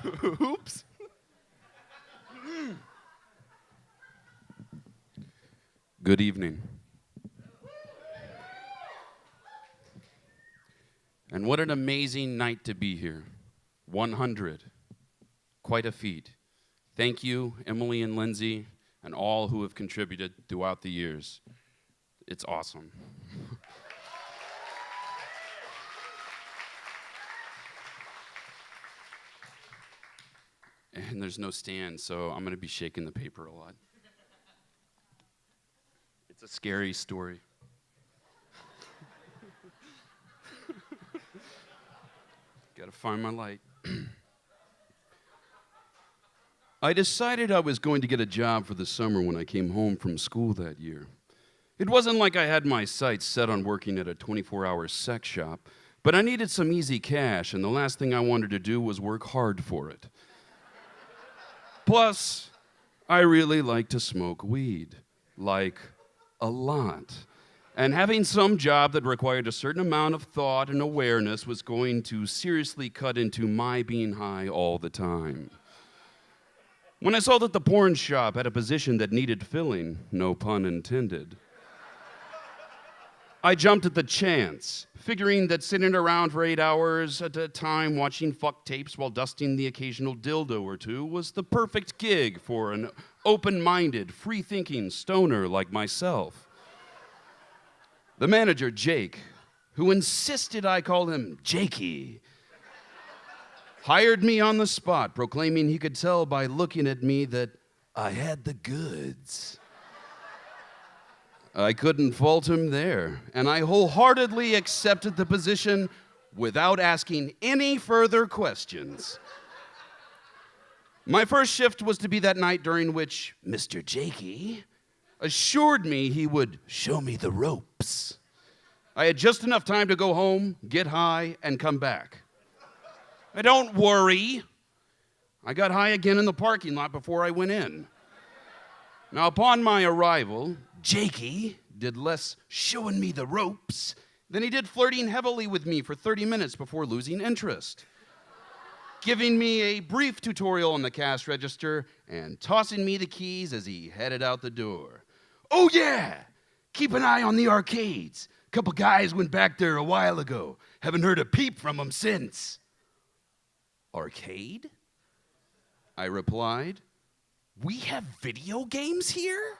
Oops. Good evening. And what an amazing night to be here. 100. Quite a feat. Thank you, Emily and Lindsay, and all who have contributed throughout the years. It's awesome. And there's no stand, so I'm going to be shaking the paper a lot. It's a scary story. Gotta find my light. I decided I was going to get a job for the summer when I came home from school that year. It wasn't like I had my sights set on working at a 24-hour sex shop, but I needed some easy cash, and the last thing I wanted to do was work hard for it. Plus, I really like to smoke weed, like a lot. And having some job that required a certain amount of thought and awareness was going to seriously cut into my being high all the time. When I saw that the porn shop had a position that needed filling, no pun intended, I jumped at the chance, figuring that sitting around for 8 hours at a time watching fuck tapes while dusting the occasional dildo or two was the perfect gig for an open-minded, free-thinking stoner like myself. The manager, Jake, who insisted I call him Jakey, hired me on the spot, proclaiming he could tell by looking at me that I had the goods. I couldn't fault him there, and I wholeheartedly accepted the position without asking any further questions. My first shift was to be that night during which Mr. Jakey assured me he would show me the ropes. I had just enough time to go home, get high, and come back. Don't worry. I got high again in the parking lot before I went in. Now, upon my arrival, Jakey did less showing me the ropes than he did flirting heavily with me for 30 minutes before losing interest, giving me a brief tutorial on the cash register and tossing me the keys as he headed out the door. Oh yeah, keep an eye on the arcades. A couple guys went back there a while ago. Haven't heard a peep from them since. Arcade? I replied. We have video games here?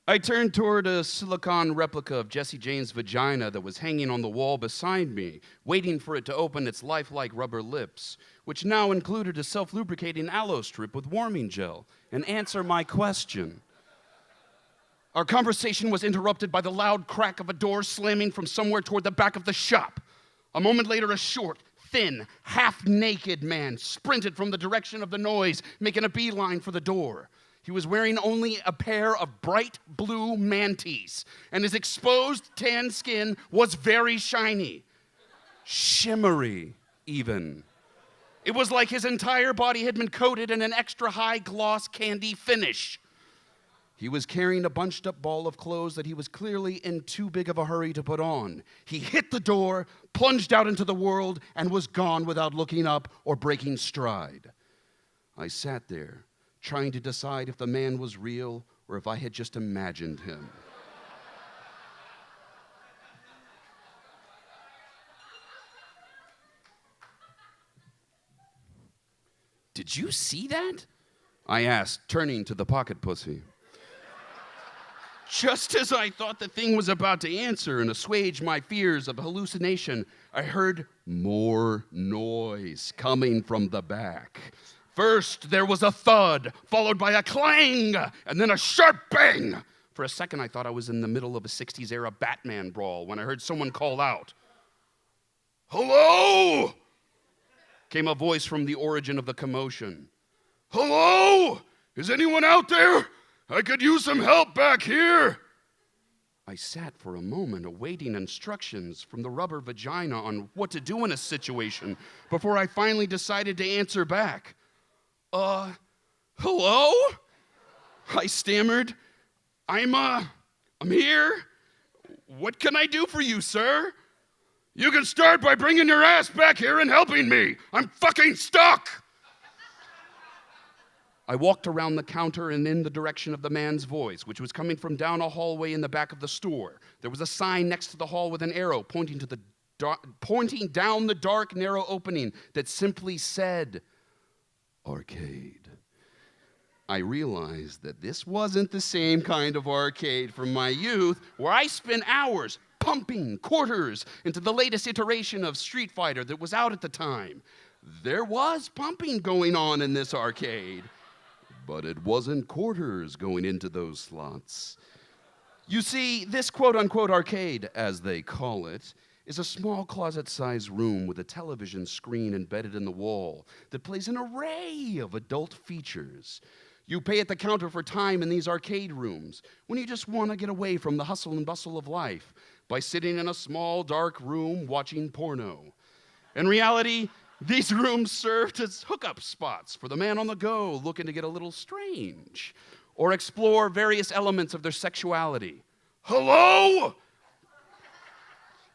I turned toward a silicone replica of Jessie Jane's vagina that was hanging on the wall beside me, waiting for it to open its lifelike rubber lips, which now included a self-lubricating aloe strip with warming gel, and answer my question. Our conversation was interrupted by the loud crack of a door slamming from somewhere toward the back of the shop. A moment later, a short, thin, half-naked man sprinted from the direction of the noise, making a beeline for the door. He was wearing only a pair of bright blue mantees, and his exposed tan skin was very shiny. Shimmery, even. It was like his entire body had been coated in an extra high gloss candy finish. He was carrying a bunched up ball of clothes that he was clearly in too big of a hurry to put on. He hit the door, plunged out into the world, and was gone without looking up or breaking stride. I sat there, trying to decide if the man was real or if I had just imagined him. Did you see that? I asked, turning to the pocket pussy. Just as I thought the thing was about to answer and assuage my fears of hallucination, I heard more noise coming from the back. First, there was a thud, followed by a clang, and then a sharp bang. For a second, I thought I was in the middle of a 60s-era Batman brawl when I heard someone call out. "Hello?" Came a voice from the origin of the commotion. "Hello? Is anyone out there? I could use some help back here." I sat for a moment awaiting instructions from the rubber vagina on what to do in a situation before I finally decided to answer back. Hello? I stammered. I'm here. What can I do for you, sir?" You can start by bringing your ass back here and helping me. I'm fucking stuck. I walked around the counter and in the direction of the man's voice, which was coming from down a hallway in the back of the store. There was a sign next to the hall with an arrow pointing down the dark, narrow opening that simply said, Arcade. I realized that this wasn't the same kind of arcade from my youth, where I spent hours pumping quarters into the latest iteration of Street Fighter that was out at the time. There was pumping going on in this arcade, but it wasn't quarters going into those slots. You see, this quote-unquote arcade, as they call it, is a small closet-sized room with a television screen embedded in the wall that plays an array of adult features. You pay at the counter for time in these arcade rooms when you just want to get away from the hustle and bustle of life by sitting in a small, dark room watching porno. In reality, these rooms served as hookup spots for the man on the go looking to get a little strange or explore various elements of their sexuality. Hello?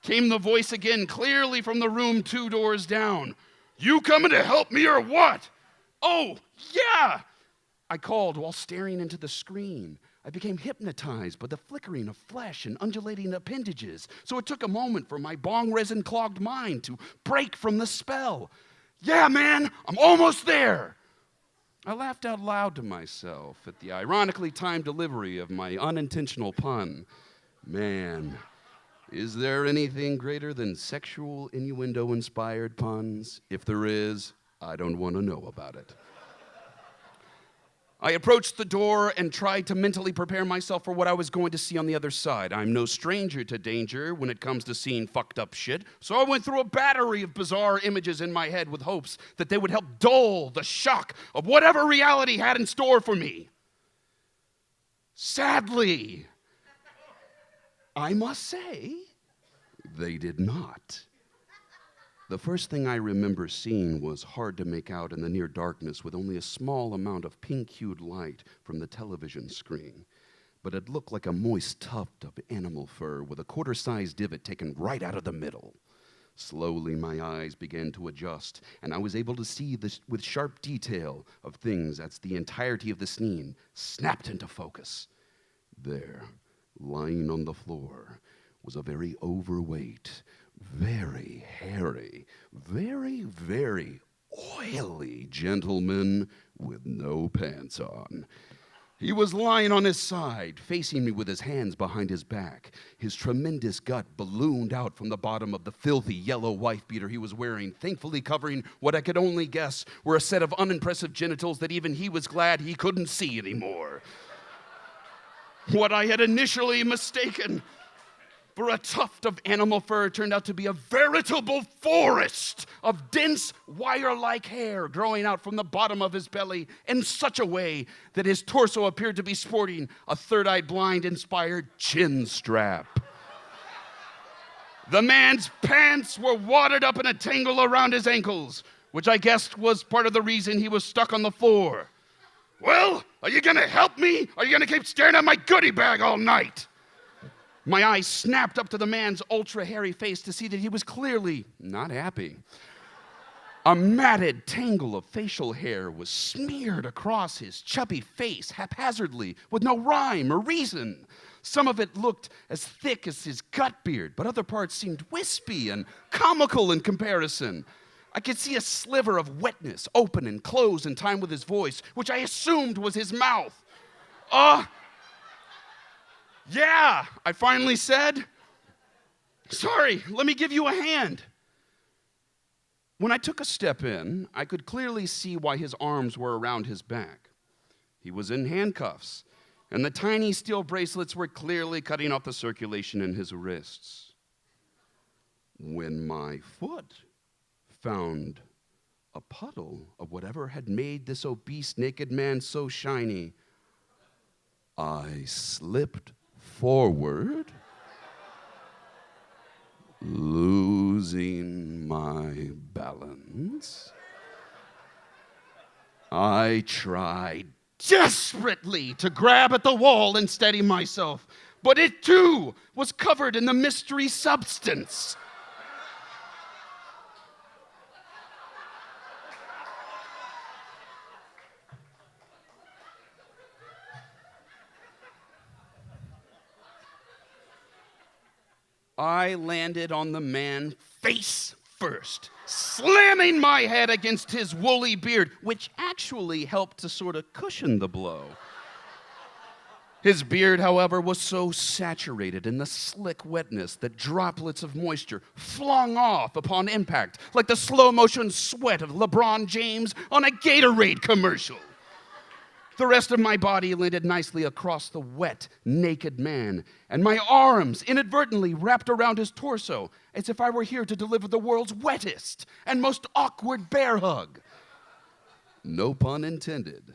Came the voice again, clearly from the room 2 doors down. You coming to help me or what? Oh, yeah! I called while staring into the screen. I became hypnotized by the flickering of flesh and undulating appendages, so it took a moment for my bong resin clogged mind to break from the spell. Yeah, man, I'm almost there. I laughed out loud to myself at the ironically timed delivery of my unintentional pun. Man, is there anything greater than sexual innuendo-inspired puns? If there is, I don't want to know about it. I approached the door and tried to mentally prepare myself for what I was going to see on the other side. I'm no stranger to danger when it comes to seeing fucked up shit, so I went through a battery of bizarre images in my head with hopes that they would help dull the shock of whatever reality had in store for me. Sadly, I must say, they did not. The first thing I remember seeing was hard to make out in the near darkness with only a small amount of pink-hued light from the television screen. But it looked like a moist tuft of animal fur with a quarter-sized divot taken right out of the middle. Slowly, my eyes began to adjust, and I was able to see this with sharp detail of things as the entirety of the scene snapped into focus. There, lying on the floor, was a very overweight, very hairy, very, very oily gentleman with no pants on. He was lying on his side, facing me with his hands behind his back. His tremendous gut ballooned out from the bottom of the filthy yellow wife beater he was wearing, thankfully covering what I could only guess were a set of unimpressive genitals that even he was glad he couldn't see anymore. What I had initially mistaken for a tuft of animal fur turned out to be a veritable forest of dense, wire-like hair growing out from the bottom of his belly in such a way that his torso appeared to be sporting a Third-Eye Blind-inspired chin strap. The man's pants were wadded up in a tangle around his ankles, which I guessed was part of the reason he was stuck on the floor. Well, are you gonna help me, or are you gonna keep staring at my goodie bag all night? My eyes snapped up to the man's ultra-hairy face to see that he was clearly not happy. A matted tangle of facial hair was smeared across his chubby face haphazardly with no rhyme or reason. Some of it looked as thick as his gut beard, but other parts seemed wispy and comical in comparison. I could see a sliver of wetness open and close in time with his voice, which I assumed was his mouth. Yeah, I finally said. Sorry, let me give you a hand. When I took a step in, I could clearly see why his arms were around his back. He was in handcuffs, and the tiny steel bracelets were clearly cutting off the circulation in his wrists. When my foot found a puddle of whatever had made this obese naked man so shiny, I slipped forward, losing my balance. I tried desperately to grab at the wall and steady myself, but it too was covered in the mystery substance. I landed on the man face first, slamming my head against his woolly beard, which actually helped to sort of cushion the blow. His beard, however, was so saturated in the slick wetness that droplets of moisture flung off upon impact, like the slow-motion sweat of LeBron James on a Gatorade commercial. The rest of my body landed nicely across the wet, naked man, and my arms inadvertently wrapped around his torso, as if I were here to deliver the world's wettest and most awkward bear hug. No pun intended.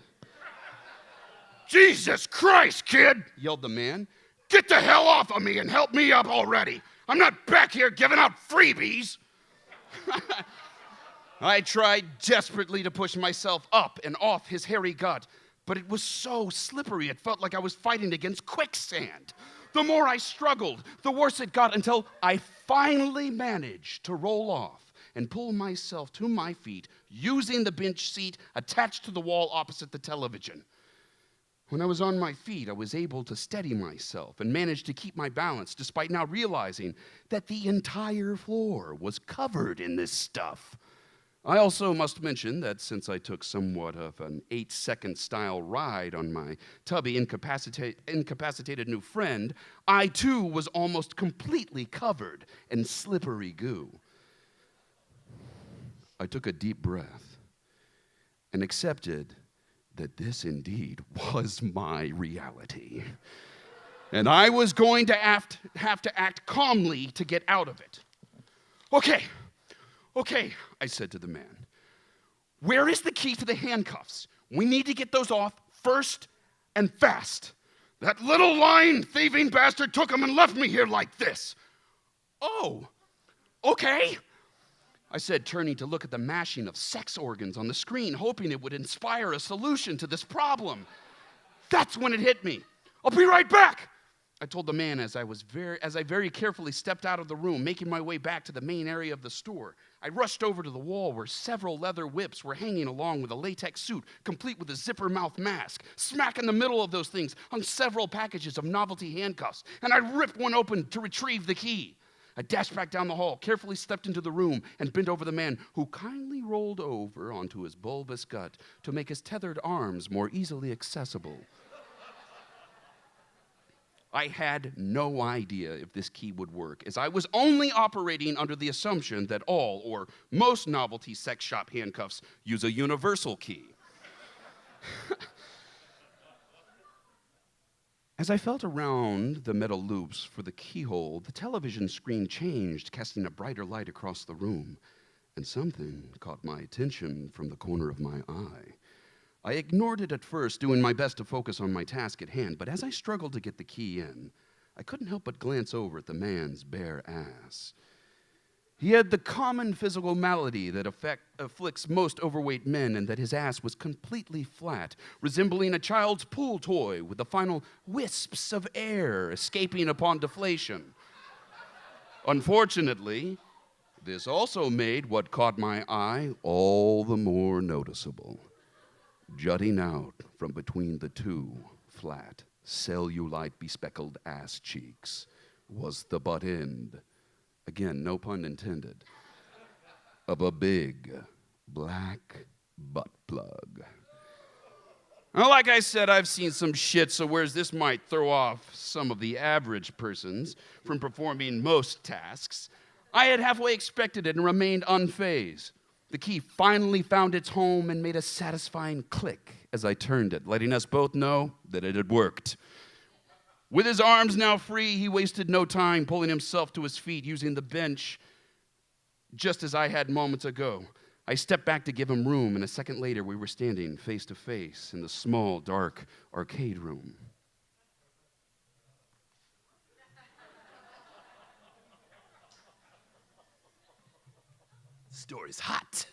"Jesus Christ, kid," yelled the man. "Get the hell off of me and help me up already. I'm not back here giving out freebies." I tried desperately to push myself up and off his hairy gut, but it was so slippery it felt like I was fighting against quicksand. The more I struggled, the worse it got, until I finally managed to roll off and pull myself to my feet using the bench seat attached to the wall opposite the television. When I was on my feet, I was able to steady myself and managed to keep my balance, despite now realizing that the entire floor was covered in this stuff. I also must mention that since I took somewhat of an 8-second style ride on my tubby incapacitated new friend, I too was almost completely covered in slippery goo. I took a deep breath and accepted that this indeed was my reality. And I was going to have to act calmly to get out of it. Okay, I said to the man. "Where is the key to the handcuffs? We need to get those off first and fast. That little lying, thieving bastard took them and left me here like this." "Oh, okay," I said, turning to look at the mashing of sex organs on the screen, hoping it would inspire a solution to this problem. That's when it hit me. "I'll be right back," I told the man as I very carefully stepped out of the room, making my way back to the main area of the store. I rushed over to the wall where several leather whips were hanging along with a latex suit, complete with a zipper mouth mask. Smack in the middle of those things hung several packages of novelty handcuffs, and I ripped one open to retrieve the key. I dashed back down the hall, carefully stepped into the room, and bent over the man, who kindly rolled over onto his bulbous gut to make his tethered arms more easily accessible. I had no idea if this key would work, as I was only operating under the assumption that all or most novelty sex shop handcuffs use a universal key. As I felt around the metal loops for the keyhole, the television screen changed, casting a brighter light across the room, and something caught my attention from the corner of my eye. I ignored it at first, doing my best to focus on my task at hand, but as I struggled to get the key in, I couldn't help but glance over at the man's bare ass. He had the common physical malady that afflicts most overweight men, and that his ass was completely flat, resembling a child's pool toy with the final wisps of air escaping upon deflation. Unfortunately, this also made what caught my eye all the more noticeable. Jutting out from between the two flat, cellulite-bespeckled ass cheeks was the butt end, again, no pun intended, of a big black butt plug. Well, like I said, I've seen some shit, so whereas this might throw off some of the average persons from performing most tasks, I had halfway expected it and remained unfazed. The key finally found its home and made a satisfying click as I turned it, letting us both know that it had worked. With his arms now free, he wasted no time pulling himself to his feet using the bench, just as I had moments ago. I stepped back to give him room, and a second later we were standing face to face in the small, dark arcade room. The story's hot.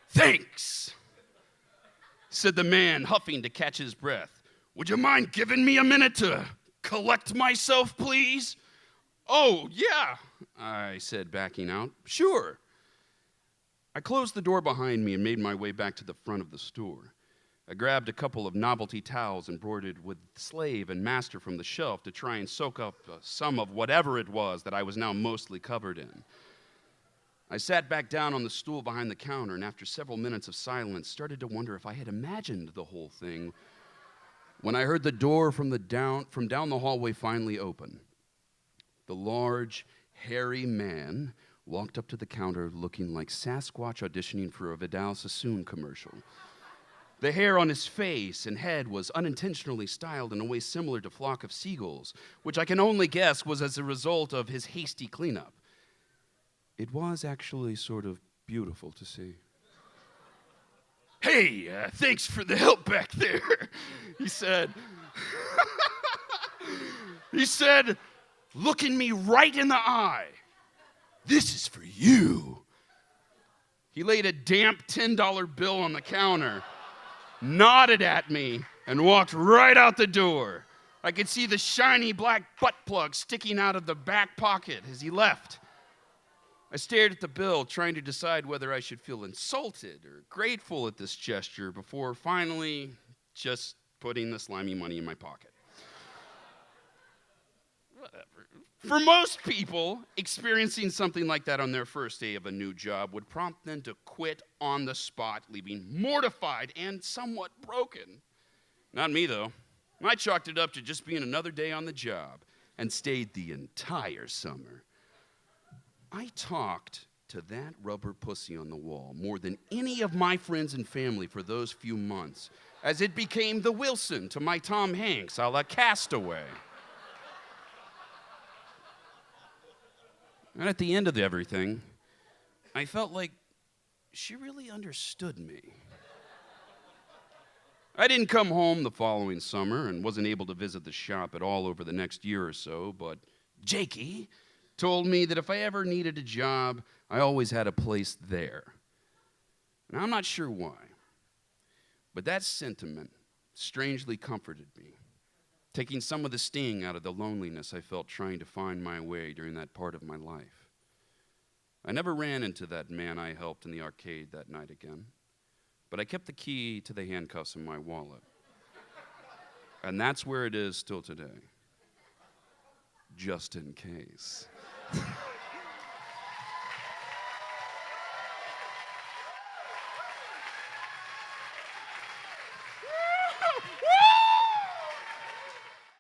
"Thanks," said the man, huffing to catch his breath. "Would you mind giving me a minute to collect myself, please?" "Oh, yeah," I said, backing out. "Sure." I closed the door behind me and made my way back to the front of the store. I grabbed a couple of novelty towels embroidered with slave and master from the shelf to try and soak up some of whatever it was that I was now mostly covered in. I sat back down on the stool behind the counter, and after several minutes of silence, started to wonder if I had imagined the whole thing when I heard the door from down the hallway finally open. The large, hairy man walked up to the counter looking like Sasquatch auditioning for a Vidal Sassoon commercial. The hair on his face and head was unintentionally styled in a way similar to a flock of seagulls, which I can only guess was as a result of his hasty cleanup. It was actually sort of beautiful to see. "Hey, thanks for the help back there," he said. He said, looking me right in the eye, "This is for you." He laid a damp $10 bill on the counter, nodded at me, and walked right out the door. I could see the shiny black butt plug sticking out of the back pocket as he left. I stared at the bill, trying to decide whether I should feel insulted or grateful at this gesture before finally just putting the slimy money in my pocket. Whatever. For most people, experiencing something like that on their first day of a new job would prompt them to quit on the spot, leaving mortified and somewhat broken. Not me, though. I chalked it up to just being another day on the job and stayed the entire summer. I talked to that rubber pussy on the wall more than any of my friends and family for those few months, as it became the Wilson to my Tom Hanks a la Castaway. And at the end of everything, I felt like she really understood me. I didn't come home the following summer and wasn't able to visit the shop at all over the next year or so, but Jakey told me that if I ever needed a job, I always had a place there. And I'm not sure why, but that sentiment strangely comforted me, taking some of the sting out of the loneliness I felt trying to find my way during that part of my life. I never ran into that man I helped in the arcade that night again, but I kept the key to the handcuffs in my wallet. And that's where it is still today, just in case.